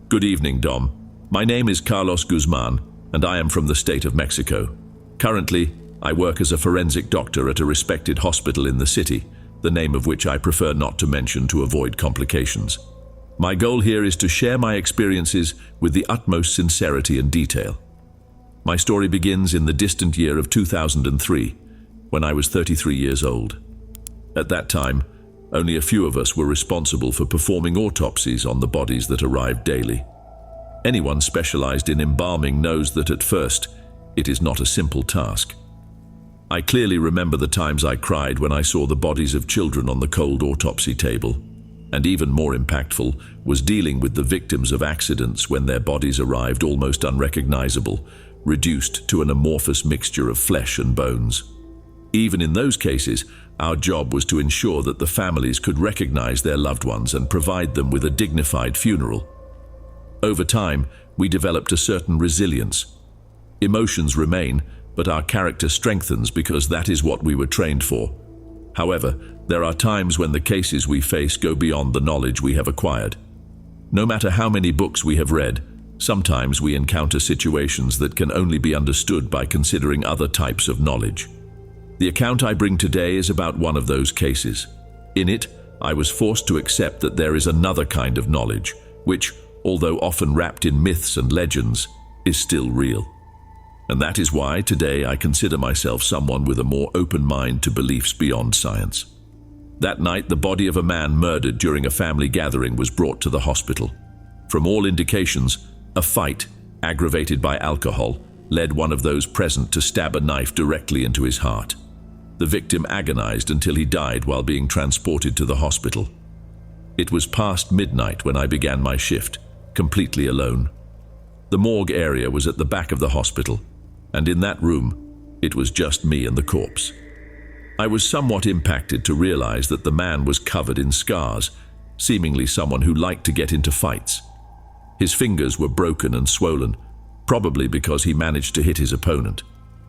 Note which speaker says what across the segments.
Speaker 1: Good evening, Dom. My name is Carlos Guzman, and I am from the state of Mexico. Currently, I work as a forensic doctor at a respected hospital in the city, the name of which I prefer not to mention to avoid complications. My goal here is to share my experiences with the utmost sincerity and detail. My story begins in the distant year of 2003, when I was 33 years old. At that time, only a few of us were responsible for performing autopsies on the bodies that arrived daily. Anyone specialized in embalming knows that at first, it is not a simple task. I clearly remember the times I cried when I saw the bodies of children on the cold autopsy table, and even more impactful was dealing with the victims of accidents when their bodies arrived almost unrecognizable, reduced to an amorphous mixture of flesh and bones. Even in those cases, our job was to ensure that the families could recognize their loved ones and provide them with a dignified funeral. Over time, we developed a certain resilience. Emotions remain, but our character strengthens because that is what we were trained for. However, there are times when the cases we face go beyond the knowledge we have acquired. No matter how many books we have read, sometimes we encounter situations that can only be understood by considering other types of knowledge. The account I bring today is about one of those cases. In it, I was forced to accept that there is another kind of knowledge, which, although often wrapped in myths and legends, is still real. And that is why today I consider myself someone with a more open mind to beliefs beyond science. That night, the body of a man murdered during a family gathering was brought to the hospital. From all indications, a fight, aggravated by alcohol, led one of those present to stab a knife directly into his heart. The victim agonized until he died while being transported to the hospital. It was past midnight when I began my shift, completely alone. The morgue area was at the back of the hospital, and in that room, it was just me and the corpse. I was somewhat impacted to realize that the man was covered in scars, seemingly someone who liked to get into fights. His fingers were broken and swollen, probably because he managed to hit his opponent.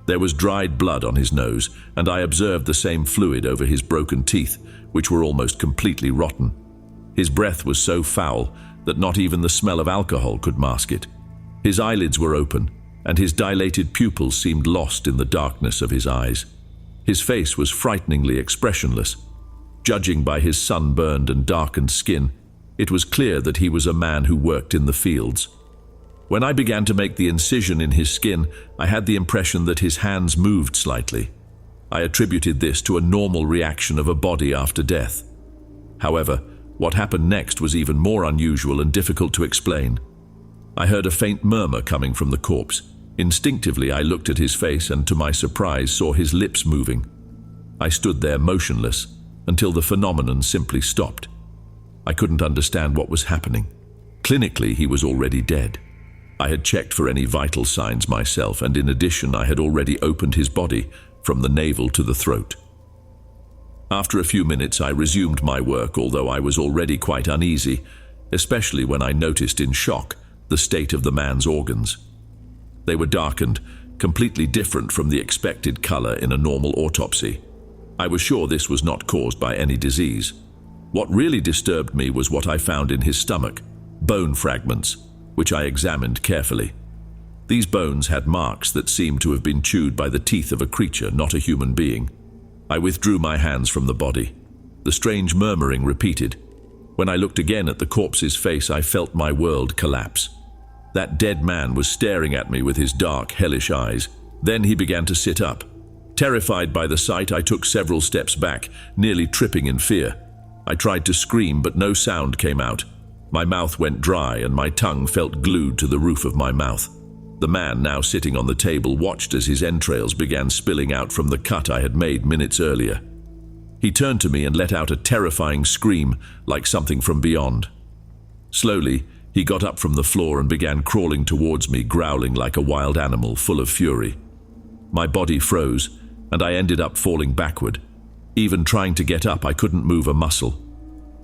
Speaker 1: There was dried blood on his nose, and I observed the same fluid over his broken teeth, which were almost completely rotten. His breath was so foul that not even the smell of alcohol could mask it. His eyelids were open, and his dilated pupils seemed lost in the darkness of his eyes. His face was frighteningly expressionless. Judging by his sunburned and darkened skin, it was clear that he was a man who worked in the fields. When I began to make the incision in his skin, I had the impression that his hands moved slightly. I attributed this to a normal reaction of a body after death. However, what happened next was even more unusual and difficult to explain. I heard a faint murmur coming from the corpse. Instinctively, I looked at his face and, to my surprise, saw his lips moving. I stood there motionless until the phenomenon simply stopped. I couldn't understand what was happening. Clinically, he was already dead. I had checked for any vital signs myself, and in addition, I had already opened his body from the navel to the throat. After a few minutes, I resumed my work, although I was already quite uneasy, especially when I noticed in shock the state of the man's organs. They were darkened, completely different from the expected color in a normal autopsy. I was sure this was not caused by any disease. What really disturbed me was what I found in his stomach, bone fragments, which I examined carefully. These bones had marks that seemed to have been chewed by the teeth of a creature, not a human being. I withdrew my hands from the body. The strange murmuring repeated. When I looked again at the corpse's face, I felt my world collapse. That dead man was staring at me with his dark, hellish eyes. Then he began to sit up. Terrified by the sight, I took several steps back, nearly tripping in fear. I tried to scream, but no sound came out. My mouth went dry and my tongue felt glued to the roof of my mouth. The man, now sitting on the table, watched as his entrails began spilling out from the cut I had made minutes earlier. He turned to me and let out a terrifying scream, like something from beyond. Slowly, he got up from the floor and began crawling towards me, growling like a wild animal, full of fury. My body froze, and I ended up falling backward. Even trying to get up, I couldn't move a muscle.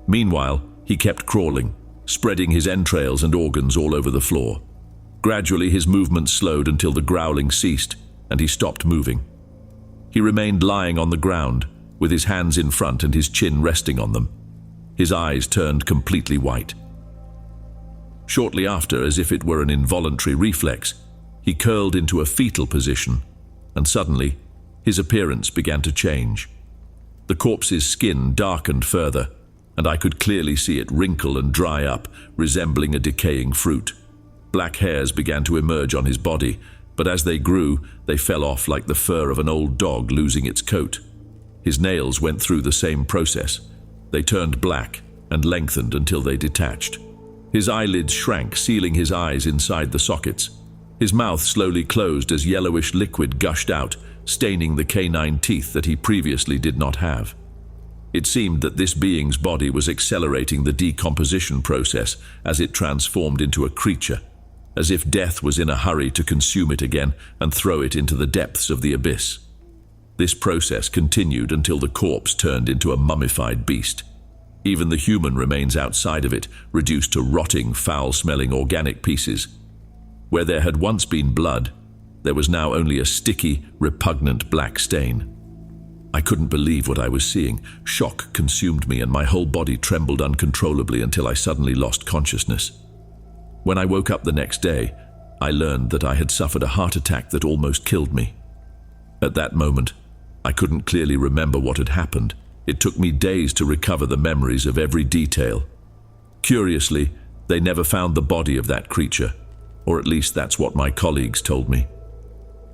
Speaker 1: Meanwhile, he kept crawling, spreading his entrails and organs all over the floor. Gradually, his movements slowed until the growling ceased, and he stopped moving. He remained lying on the ground, with his hands in front and his chin resting on them. His eyes turned completely white. Shortly after, as if it were an involuntary reflex, he curled into a fetal position, and suddenly, his appearance began to change. The corpse's skin darkened further, and I could clearly see it wrinkle and dry up, resembling a decaying fruit. Black hairs began to emerge on his body, but as they grew, they fell off like the fur of an old dog losing its coat. His nails went through the same process. They turned black and lengthened until they detached. His eyelids shrank, sealing his eyes inside the sockets. His mouth slowly closed as yellowish liquid gushed out, staining the canine teeth that he previously did not have. It seemed that this being's body was accelerating the decomposition process as it transformed into a creature, as if death was in a hurry to consume it again and throw it into the depths of the abyss. This process continued until the corpse turned into a mummified beast. Even the human remains outside of it, reduced to rotting, foul-smelling organic pieces. Where there had once been blood, there was now only a sticky, repugnant black stain. I couldn't believe what I was seeing. Shock consumed me and my whole body trembled uncontrollably until I suddenly lost consciousness. When I woke up the next day, I learned that I had suffered a heart attack that almost killed me. At that moment, I couldn't clearly remember what had happened. It took me days to recover the memories of every detail. Curiously, they never found the body of that creature, or at least that's what my colleagues told me.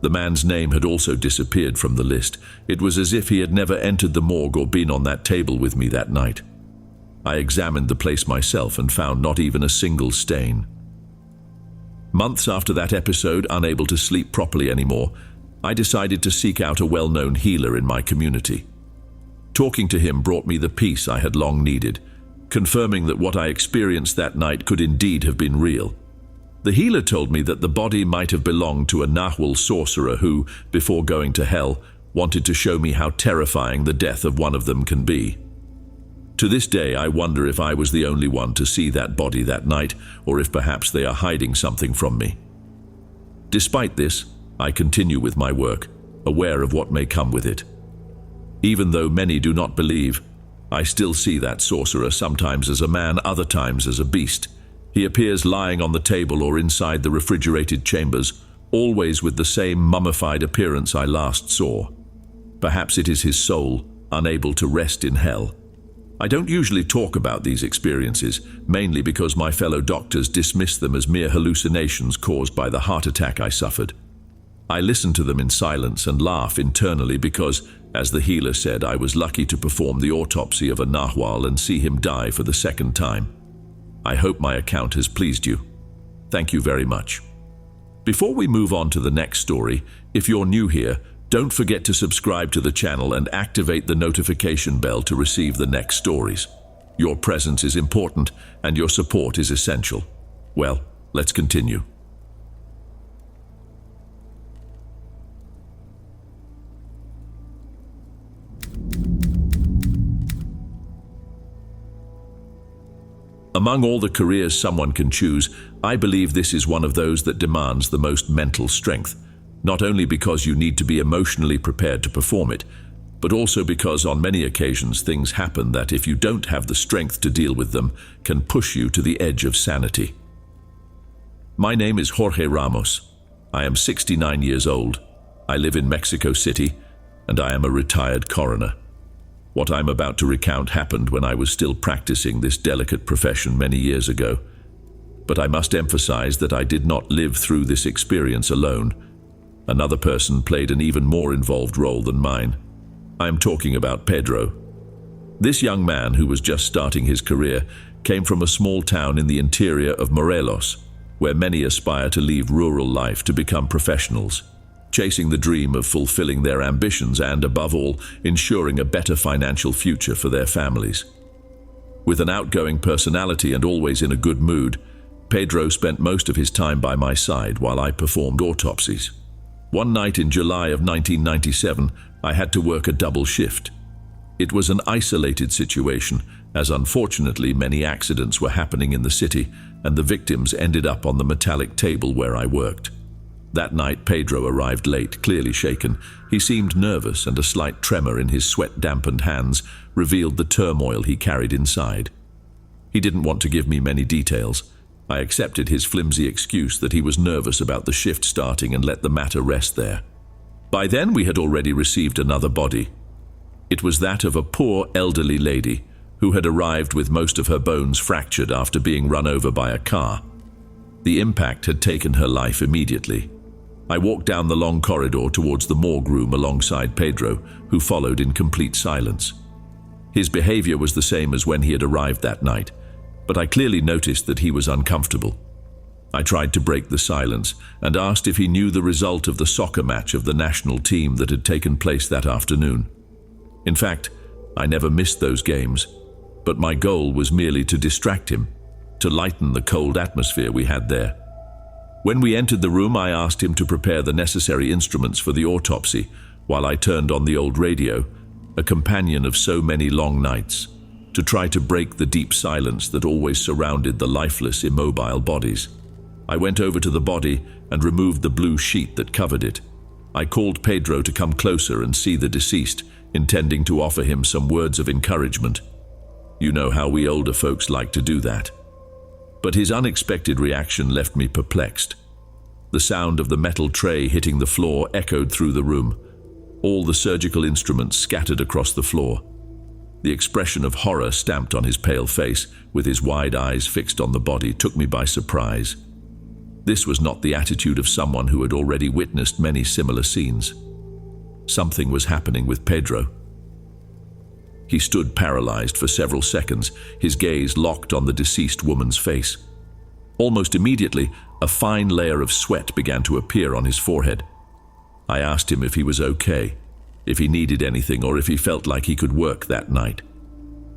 Speaker 1: The man's name had also disappeared from the list. It was as if he had never entered the morgue or been on that table with me that night. I examined the place myself and found not even a single stain. Months after that episode, unable to sleep properly anymore, I decided to seek out a well-known healer in my community. Talking to him brought me the peace I had long needed, confirming that what I experienced that night could indeed have been real. The healer told me that the body might have belonged to a Nahual sorcerer who, before going to hell, wanted to show me how terrifying the death of one of them can be. To this day, I wonder if I was the only one to see that body that night, or if perhaps they are hiding something from me. Despite this, I continue with my work, aware of what may come with it. Even though many do not believe, I still see that sorcerer, sometimes as a man, other times as a beast. He appears lying on the table or inside the refrigerated chambers, always with the same mummified appearance I last saw. Perhaps it is his soul, unable to rest in hell. I don't usually talk about these experiences, mainly because my fellow doctors dismiss them as mere hallucinations caused by the heart attack I suffered. I listen to them in silence and laugh internally because, as the healer said, I was lucky to perform the autopsy of a Nahual and see him die for the second time. I hope my account has pleased you. Thank you very much. Before we move on to the next story, if you're new here, don't forget to subscribe to the channel and activate the notification bell to receive the next stories. Your presence is important and your support is essential. Well, let's continue. Among all the careers someone can choose, I believe this is one of those that demands the most mental strength, not only because you need to be emotionally prepared to perform it, but also because on many occasions things happen that, if you don't have the strength to deal with them, can push you to the edge of sanity. My name is Jorge Ramos. I am 69 years old. I live in Mexico City, and I am a retired coroner. What I'm about to recount happened when I was still practicing this delicate profession many years ago. But I must emphasize that I did not live through this experience alone. Another person played an even more involved role than mine. I am talking about Pedro. This young man, who was just starting his career, came from a small town in the interior of Morelos, where many aspire to leave rural life to become professionals, chasing the dream of fulfilling their ambitions and, above all, ensuring a better financial future for their families. With an outgoing personality and always in a good mood, Pedro spent most of his time by my side while I performed autopsies. One night in July of 1997, I had to work a double shift. It was an isolated situation, as unfortunately many accidents were happening in the city, and the victims ended up on the metallic table where I worked. That night, Pedro arrived late, clearly shaken. He seemed nervous, and a slight tremor in his sweat-dampened hands revealed the turmoil he carried inside. He didn't want to give me many details. I accepted his flimsy excuse that he was nervous about the shift starting and let the matter rest there. By then we had already received another body. It was that of a poor elderly lady who had arrived with most of her bones fractured after being run over by a car. The impact had taken her life immediately. I walked down the long corridor towards the morgue room alongside Pedro, who followed in complete silence. His behavior was the same as when he had arrived that night, but I clearly noticed that he was uncomfortable. I tried to break the silence and asked if he knew the result of the soccer match of the national team that had taken place that afternoon. In fact, I never missed those games, but my goal was merely to distract him, to lighten the cold atmosphere we had there. When we entered the room, I asked him to prepare the necessary instruments for the autopsy while I turned on the old radio, a companion of so many long nights, to try to break the deep silence that always surrounded the lifeless, immobile bodies. I went over to the body and removed the blue sheet that covered it. I called Pedro to come closer and see the deceased, intending to offer him some words of encouragement. You know how we older folks like to do that. But his unexpected reaction left me perplexed. The sound of the metal tray hitting the floor echoed through the room. All the surgical instruments scattered across the floor. The expression of horror stamped on his pale face, with his wide eyes fixed on the body, took me by surprise. This was not the attitude of someone who had already witnessed many similar scenes. Something was happening with Pedro. He stood paralyzed for several seconds, his gaze locked on the deceased woman's face. Almost immediately, a fine layer of sweat began to appear on his forehead. I asked him if he was okay, if he needed anything, or if he felt like he could work that night.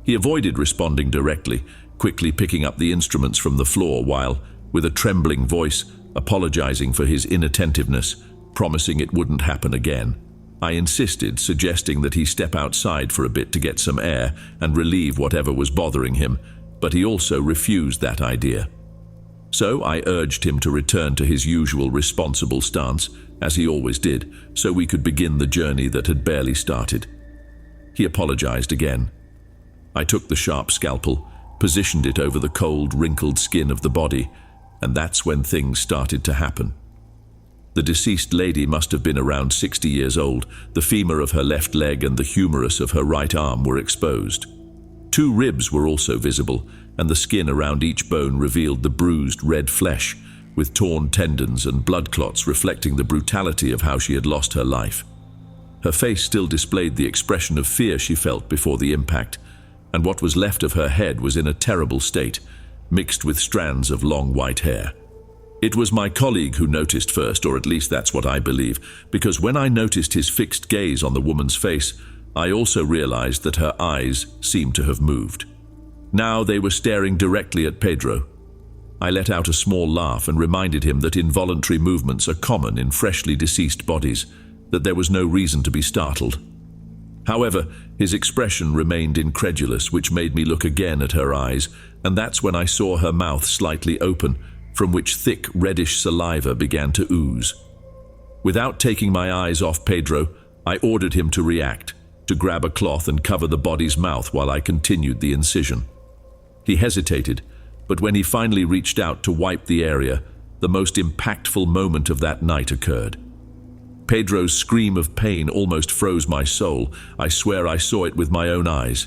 Speaker 1: He avoided responding directly, quickly picking up the instruments from the floor while, with a trembling voice, apologizing for his inattentiveness, promising it wouldn't happen again. I insisted, suggesting that he step outside for a bit to get some air and relieve whatever was bothering him, but he also refused that idea. So I urged him to return to his usual responsible stance, as he always did, so we could begin the journey that had barely started. He apologized again. I took the sharp scalpel, positioned it over the cold, wrinkled skin of the body, and that's when things started to happen. The deceased lady must have been around 60 years old. The femur of her left leg and the humerus of her right arm were exposed. 2 ribs were also visible, and the skin around each bone revealed the bruised red flesh, with torn tendons and blood clots reflecting the brutality of how she had lost her life. Her face still displayed the expression of fear she felt before the impact, and what was left of her head was in a terrible state, mixed with strands of long white hair. It was my colleague who noticed first, or at least that's what I believe, because when I noticed his fixed gaze on the woman's face, I also realized that her eyes seemed to have moved. Now they were staring directly at Pedro. I let out a small laugh and reminded him that involuntary movements are common in freshly deceased bodies, that there was no reason to be startled. However, his expression remained incredulous, which made me look again at her eyes, and that's when I saw her mouth slightly open, from which thick reddish saliva began to ooze. Without taking my eyes off Pedro, I ordered him to react, to grab a cloth and cover the body's mouth while I continued the incision. He hesitated, but when he finally reached out to wipe the area, the most impactful moment of that night occurred. Pedro's scream of pain almost froze my soul. I swear I saw it with my own eyes.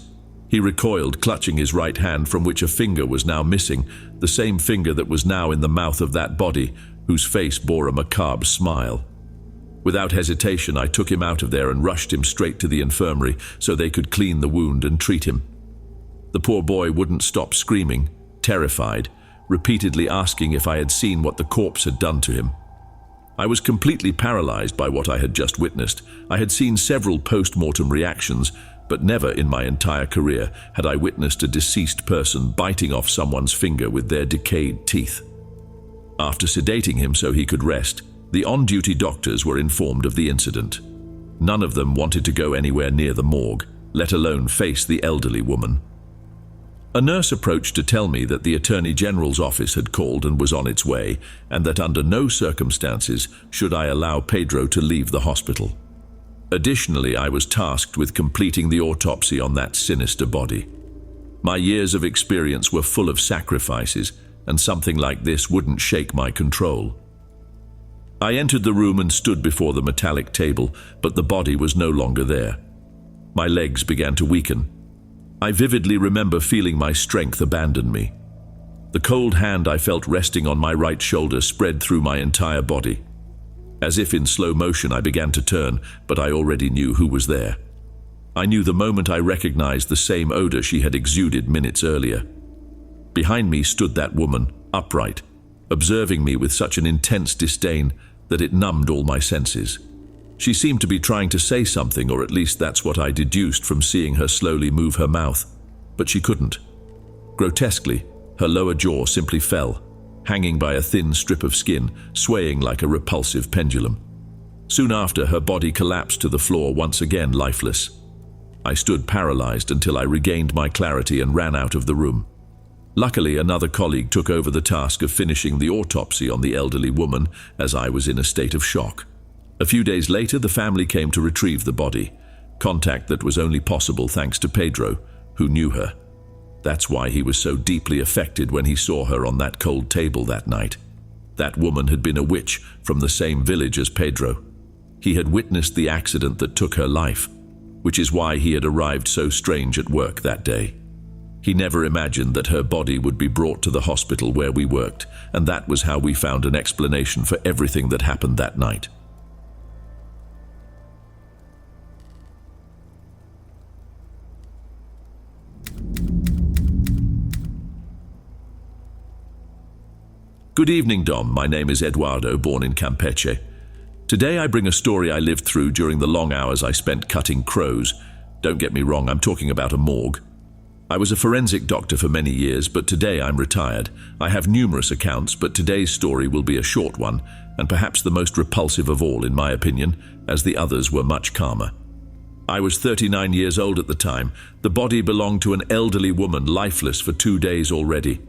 Speaker 1: He recoiled, clutching his right hand, from which a finger was now missing, the same finger that was now in the mouth of that body, whose face bore a macabre smile. Without hesitation, I took him out of there and rushed him straight to the infirmary so they could clean the wound and treat him. The poor boy wouldn't stop screaming, terrified, repeatedly asking if I had seen what the corpse had done to him. I was completely paralyzed by what I had just witnessed. I had seen several post-mortem reactions, but never in my entire career had I witnessed a deceased person biting off someone's finger with their decayed teeth. After sedating him so he could rest, the on-duty doctors were informed of the incident. None of them wanted to go anywhere near the morgue, let alone face the elderly woman. A nurse approached to tell me that the Attorney General's office had called and was on its way, and that under no circumstances should I allow Pedro to leave the hospital. Additionally, I was tasked with completing the autopsy on that sinister body. My years of experience were full of sacrifices, and something like this wouldn't shake my control. I entered the room and stood before the metallic table, but the body was no longer there. My legs began to weaken. I vividly remember feeling my strength abandon me. The cold hand I felt resting on my right shoulder spread through my entire body. As if in slow motion, I began to turn, but I already knew who was there. I knew the moment I recognized the same odor she had exuded minutes earlier. Behind me stood that woman, upright, observing me with such an intense disdain that it numbed all my senses. She seemed to be trying to say something, or at least that's what I deduced from seeing her slowly move her mouth, but she couldn't. Grotesquely, her lower jaw simply fell, hanging by a thin strip of skin, swaying like a repulsive pendulum. Soon after, her body collapsed to the floor, once again lifeless. I stood paralyzed until I regained my clarity and ran out of the room. Luckily, another colleague took over the task of finishing the autopsy on the elderly woman, as I was in a state of shock. A few days later, the family came to retrieve the body, contact that was only possible thanks to Pedro, who knew her. That's why he was so deeply affected when he saw her on that cold table that night. That woman had been a witch from the same village as Pedro. He had witnessed the accident that took her life, which is why he had arrived so strange at work that day. He never imagined that her body would be brought to the hospital where we worked, and that was how we found an explanation for everything that happened that night. Good evening, Dom. My name is Eduardo, born in Campeche. Today I bring a story I lived through during the long hours I spent cutting crows. Don't get me wrong, I'm talking about a morgue. I was a forensic doctor for many years, but today I'm retired. I have numerous accounts, but today's story will be a short one, and perhaps the most repulsive of all, in my opinion, as the others were much calmer. I was 39 years old at the time. The body belonged to an elderly woman, lifeless for 2 days already.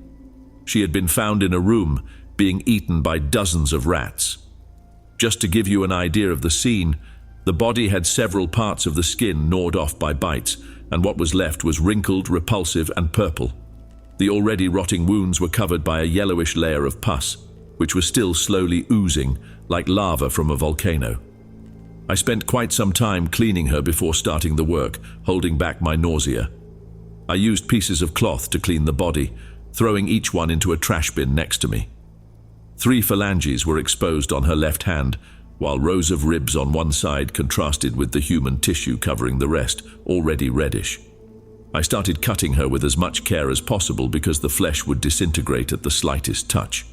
Speaker 1: She had been found in a room, being eaten by dozens of rats. Just to give you an idea of the scene, the body had several parts of the skin gnawed off by bites, and what was left was wrinkled, repulsive, and purple. The already rotting wounds were covered by a yellowish layer of pus, which was still slowly oozing, like lava from a volcano. I spent quite some time cleaning her before starting the work, holding back my nausea. I used pieces of cloth to clean the body, throwing each one into a trash bin next to me. 3 phalanges were exposed on her left hand, while rows of ribs on one side contrasted with the human tissue covering the rest, already reddish. I started cutting her with as much care as possible because the flesh would disintegrate at the slightest touch.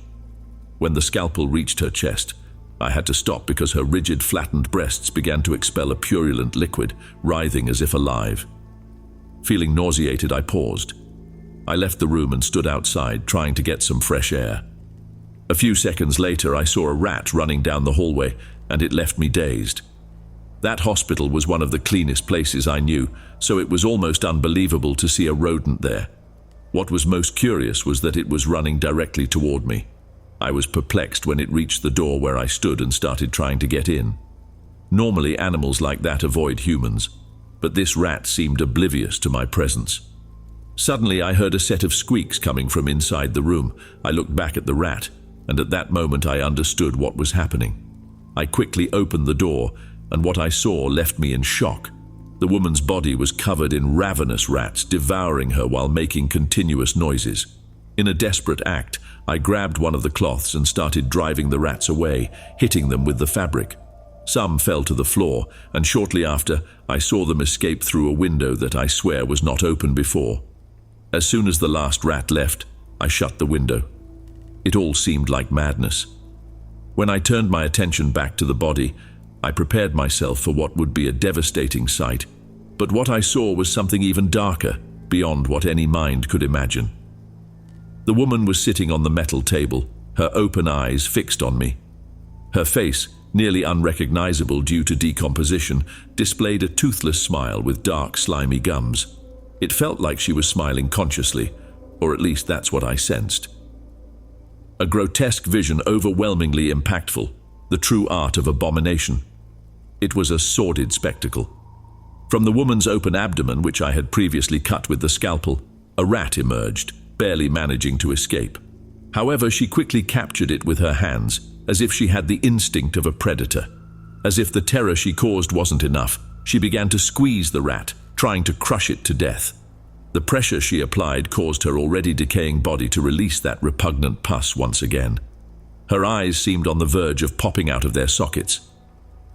Speaker 1: When the scalpel reached her chest, I had to stop because her rigid, flattened breasts began to expel a purulent liquid, writhing as if alive. Feeling nauseated, I paused. I left the room and stood outside, trying to get some fresh air. A few seconds later, I saw a rat running down the hallway, and it left me dazed. That hospital was one of the cleanest places I knew, so it was almost unbelievable to see a rodent there. What was most curious was that it was running directly toward me. I was perplexed when it reached the door where I stood and started trying to get in. Normally, animals like that avoid humans, but this rat seemed oblivious to my presence. Suddenly, I heard a set of squeaks coming from inside the room. I looked back at the rat, and at that moment I understood what was happening. I quickly opened the door, and what I saw left me in shock. The woman's body was covered in ravenous rats, devouring her while making continuous noises. In a desperate act, I grabbed one of the cloths and started driving the rats away, hitting them with the fabric. Some fell to the floor, and shortly after, I saw them escape through a window that I swear was not open before. As soon as the last rat left, I shut the window. It all seemed like madness. When I turned my attention back to the body, I prepared myself for what would be a devastating sight. But what I saw was something even darker, beyond what any mind could imagine. The woman was sitting on the metal table, her open eyes fixed on me. Her face, nearly unrecognizable due to decomposition, displayed a toothless smile with dark, slimy gums. It felt like she was smiling consciously, or at least that's what I sensed. A grotesque vision, overwhelmingly impactful, the true art of abomination. It was a sordid spectacle. From the woman's open abdomen, which I had previously cut with the scalpel, a rat emerged, barely managing to escape. However, she quickly captured it with her hands, as if she had the instinct of a predator. As if the terror she caused wasn't enough, she began to squeeze the rat, trying to crush it to death. The pressure she applied caused her already decaying body to release that repugnant pus once again. Her eyes seemed on the verge of popping out of their sockets.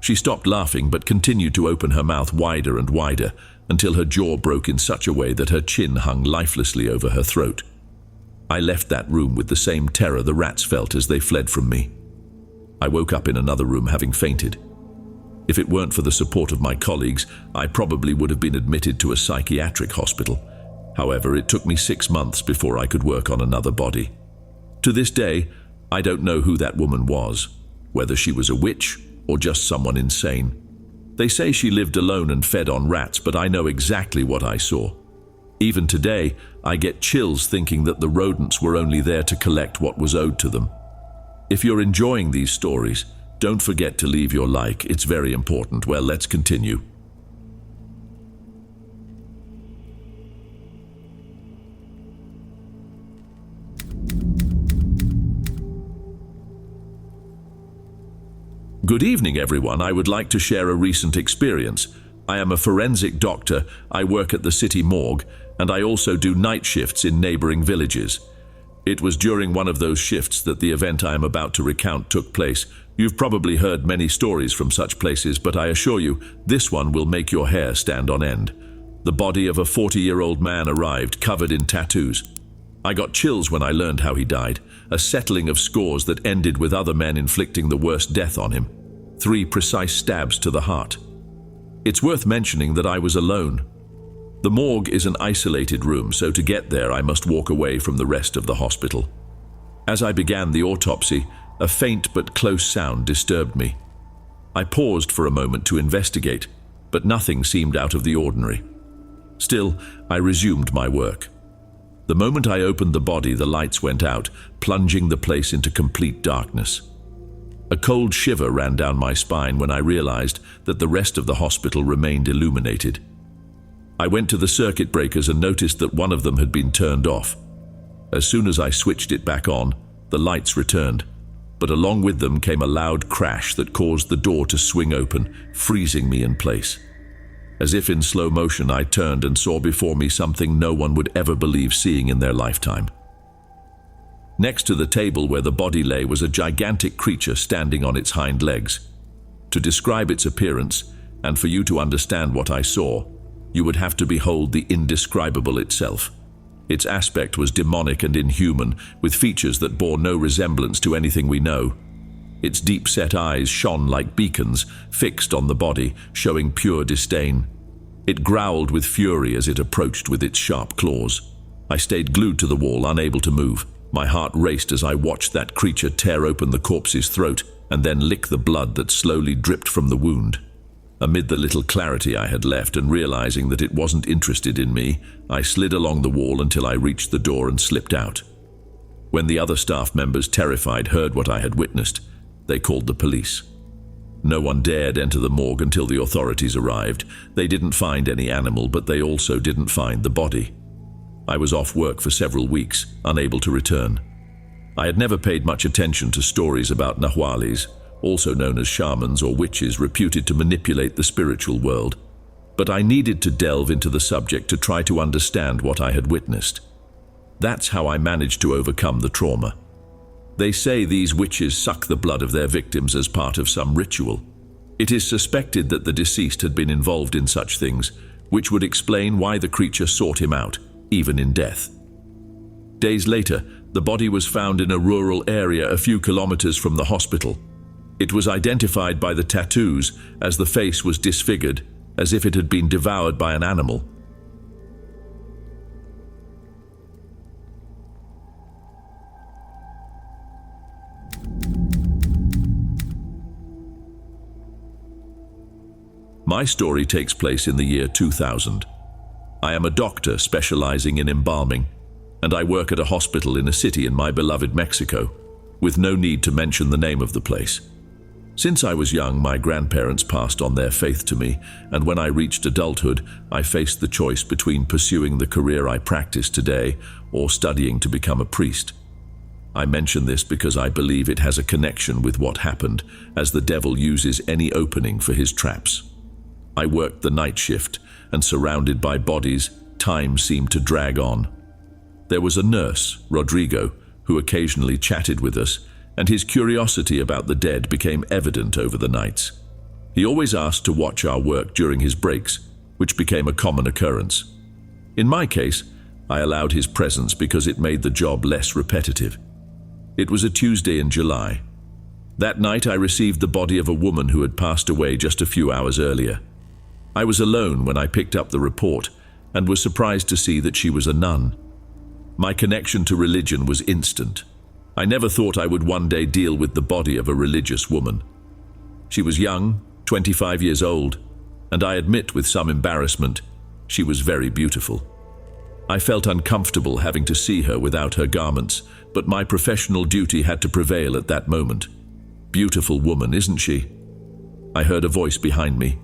Speaker 1: She stopped laughing but continued to open her mouth wider and wider until her jaw broke in such a way that her chin hung lifelessly over her throat. I left that room with the same terror the rats felt as they fled from me. I woke up in another room having fainted. If it weren't for the support of my colleagues, I probably would have been admitted to a psychiatric hospital. However, it took me 6 months before I could work on another body. To this day, I don't know who that woman was, whether she was a witch or just someone insane. They say she lived alone and fed on rats, but I know exactly what I saw. Even today, I get chills thinking that the rodents were only there to collect what was owed to them. If you're enjoying these stories, don't forget to leave your like. It's very important. Well, let's continue. Good evening, everyone. I would like to share a recent experience. I am a forensic doctor. I work at the city morgue, and I also do night shifts in neighboring villages. It was during one of those shifts that the event I am about to recount took place. You've probably heard many stories from such places, but I assure you, this one will make your hair stand on end. The body of a 40-year-old man arrived, covered in tattoos. I got chills when I learned how he died, a settling of scores that ended with other men inflicting the worst death on him. 3 precise stabs to the heart. It's worth mentioning that I was alone. The morgue is an isolated room, so to get there I must walk away from the rest of the hospital. As I began the autopsy, a faint but close sound disturbed me. I paused for a moment to investigate, but nothing seemed out of the ordinary. Still, I resumed my work. The moment I opened the body, the lights went out, plunging the place into complete darkness. A cold shiver ran down my spine when I realized that the rest of the hospital remained illuminated. I went to the circuit breakers and noticed that one of them had been turned off. As soon as I switched it back on, the lights returned, but along with them came a loud crash that caused the door to swing open, freezing me in place. As if in slow motion, I turned and saw before me something no one would ever believe seeing in their lifetime. Next to the table where the body lay was a gigantic creature standing on its hind legs. To describe its appearance, and for you to understand what I saw, you would have to behold the indescribable itself. Its aspect was demonic and inhuman, with features that bore no resemblance to anything we know. Its deep-set eyes shone like beacons, fixed on the body, showing pure disdain. It growled with fury as it approached with its sharp claws. I stayed glued to the wall, unable to move. My heart raced as I watched that creature tear open the corpse's throat and then lick the blood that slowly dripped from the wound. Amid the little clarity I had left and realizing that it wasn't interested in me, I slid along the wall until I reached the door and slipped out. When the other staff members, terrified, heard what I had witnessed, they called the police. No one dared enter the morgue until the authorities arrived. They didn't find any animal, but they also didn't find the body. I was off work for several weeks, unable to return. I had never paid much attention to stories about Nahualis, also known as shamans or witches reputed to manipulate the spiritual world, but I needed to delve into the subject to try to understand what I had witnessed. That's how I managed to overcome the trauma. They say these witches suck the blood of their victims as part of some ritual. It is suspected that the deceased had been involved in such things, which would explain why the creature sought him out, even in death. Days later, the body was found in a rural area a few kilometers from the hospital. It was identified by the tattoos, as the face was disfigured, as if it had been devoured by an animal. My story takes place in the year 2000. I am a doctor specializing in embalming, and I work at a hospital in a city in my beloved Mexico, with no need to mention the name of the place. Since I was young, my grandparents passed on their faith to me, and when I reached adulthood, I faced the choice between pursuing the career I practice today or studying to become a priest. I mention this because I believe it has a connection with what happened, as the devil uses any opening for his traps. I worked the night shift, and surrounded by bodies, time seemed to drag on. There was a nurse, Rodrigo, who occasionally chatted with us, and his curiosity about the dead became evident over the nights. He always asked to watch our work during his breaks, which became a common occurrence. In my case, I allowed his presence because it made the job less repetitive. It was a Tuesday in July. That night I received the body of a woman who had passed away just a few hours earlier. I was alone when I picked up the report and was surprised to see that she was a nun. My connection to religion was instant. I never thought I would one day deal with the body of a religious woman. She was young, 25 years old, and I admit with some embarrassment, she was very beautiful. I felt uncomfortable having to see her without her garments, but my professional duty had to prevail at that moment. Beautiful woman, isn't she? I heard a voice behind me.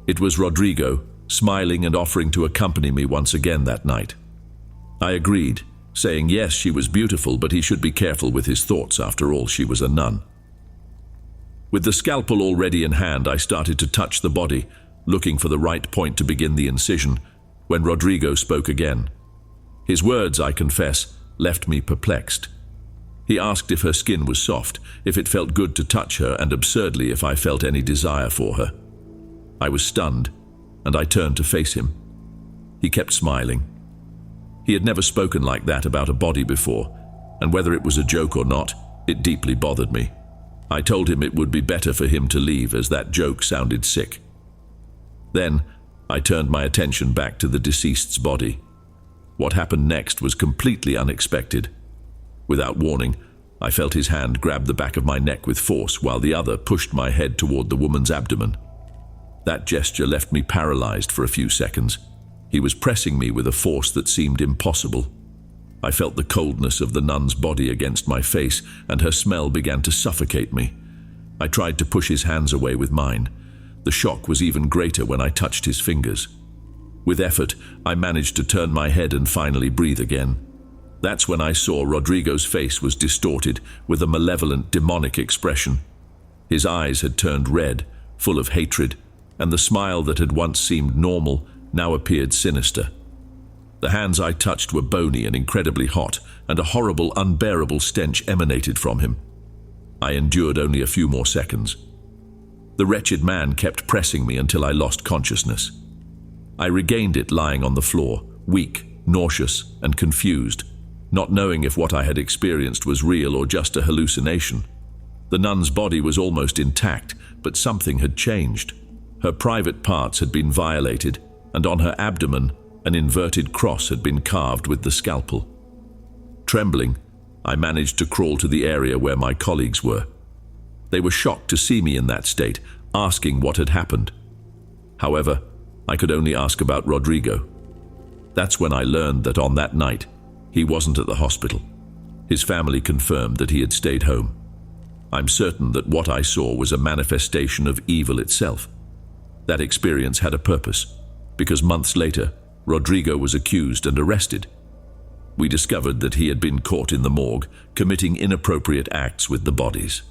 Speaker 1: It was Rodrigo, smiling and offering to accompany me once again that night. I agreed, saying yes, she was beautiful, but he should be careful with his thoughts. After all, she was a nun. With the scalpel already in hand, I started to touch the body, looking for the right point to begin the incision, when Rodrigo spoke again. His words, I confess, left me perplexed. He asked if her skin was soft, if it felt good to touch her, and absurdly, if I felt any desire for her. I was stunned, and I turned to face him. He kept smiling. He had never spoken like that about a body before, and whether it was a joke or not, it deeply bothered me. I told him it would be better for him to leave, as that joke sounded sick. Then, I turned my attention back to the deceased's body. What happened next was completely unexpected. Without warning, I felt his hand grab the back of my neck with force, while the other pushed my head toward the woman's abdomen. That gesture left me paralyzed for a few seconds. He was pressing me with a force that seemed impossible. I felt the coldness of the nun's body against my face, and her smell began to suffocate me. I tried to push his hands away with mine. The shock was even greater when I touched his fingers. With effort, I managed to turn my head and finally breathe again. That's when I saw Rodrigo's face was distorted with a malevolent, demonic expression. His eyes had turned red, full of hatred, and the smile that had once seemed normal now appeared sinister. The hands I touched were bony and incredibly hot, and a horrible, unbearable stench emanated from him. I endured only a few more seconds. The wretched man kept pressing me until I lost consciousness. I regained it lying on the floor, weak, nauseous, and confused, not knowing if what I had experienced was real or just a hallucination. The nun's body was almost intact, but something had changed. Her private parts had been violated, and on her abdomen, an inverted cross had been carved with the scalpel. Trembling, I managed to crawl to the area where my colleagues were. They were shocked to see me in that state, asking what had happened. However, I could only ask about Rodrigo. That's when I learned that on that night, he wasn't at the hospital. His family confirmed that he had stayed home. I'm certain that what I saw was a manifestation of evil itself. That experience had a purpose, because months later, Rodrigo was accused and arrested. We discovered that he had been caught in the morgue, committing inappropriate acts with the bodies.